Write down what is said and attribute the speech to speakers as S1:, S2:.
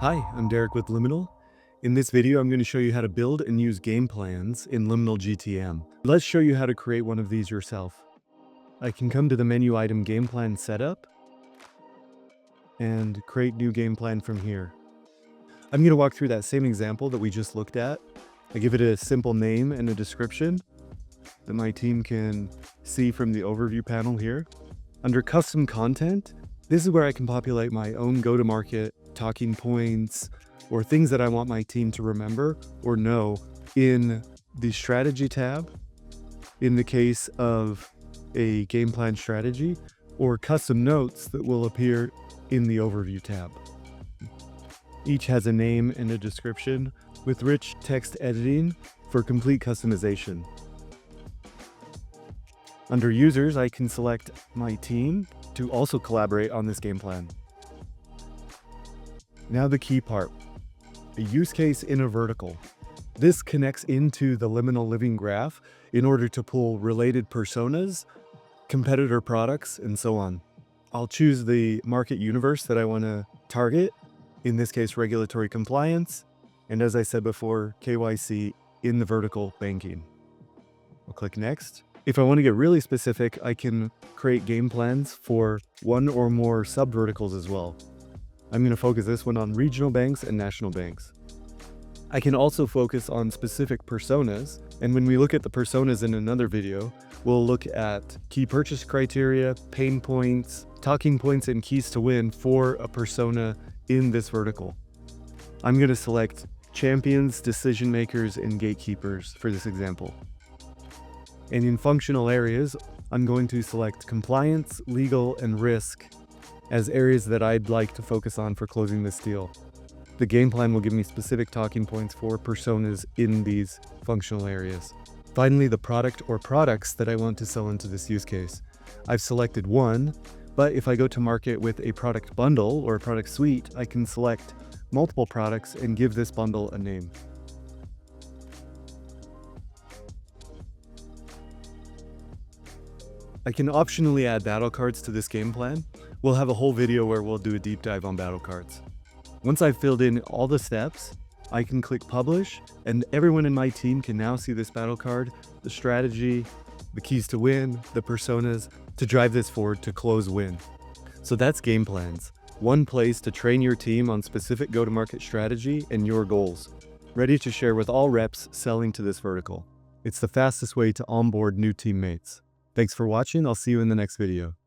S1: Hi, I'm Derek with Liminal. In this video, I'm going to show you how to build and use game plans in Liminal GTM. Let's show you how to create one of these yourself. I can come to the menu item Game Plan Setup and create new game plan from here. I'm going to walk through that same example that we just looked at. I give it a simple name and a description that my team can see from the overview panel here. Under Custom Content, this is where I can populate my own go-to-market talking points or things that I want my team to remember or know in the strategy tab, in the case of a game plan strategy, or custom notes that will appear in the overview tab. Each has a name and a description with rich text editing for complete customization. Under users, I can select my team to also collaborate on this game plan. Now the key part, a use case in a vertical. This connects into the Liminal Living Graph in order to pull related personas, competitor products, and so on. I'll choose the market universe that I want to target, in this case regulatory compliance, and as I said before, KYC in the vertical banking. I'll click next. If I want to get really specific, I can create game plans for one or more subverticals as well. I'm going to focus this one on regional banks and national banks. I can also focus on specific personas, and when we look at the personas in another video, we'll look at key purchase criteria, pain points, talking points, and keys to win for a persona in this vertical. I'm going to select champions, decision makers, and gatekeepers for this example. And in functional areas, I'm going to select compliance, legal, and risk as areas that I'd like to focus on for closing this deal. The game plan will give me specific talking points for personas in these functional areas. Finally, the product or products that I want to sell into this use case. I've selected one, but if I go to market with a product bundle or a product suite, I can select multiple products and give this bundle a name. I can optionally add battle cards to this game plan. We'll have a whole video where we'll do a deep dive on battle cards. Once I've filled in all the steps, I can click publish, and everyone in my team can now see this battle card, the strategy, the keys to win, the personas, to drive this forward to close win. So that's game plans. One place to train your team on specific go-to-market strategy and your goals. Ready to share with all reps selling to this vertical. It's the fastest way to onboard new teammates. Thanks for watching. I'll see you in the next video.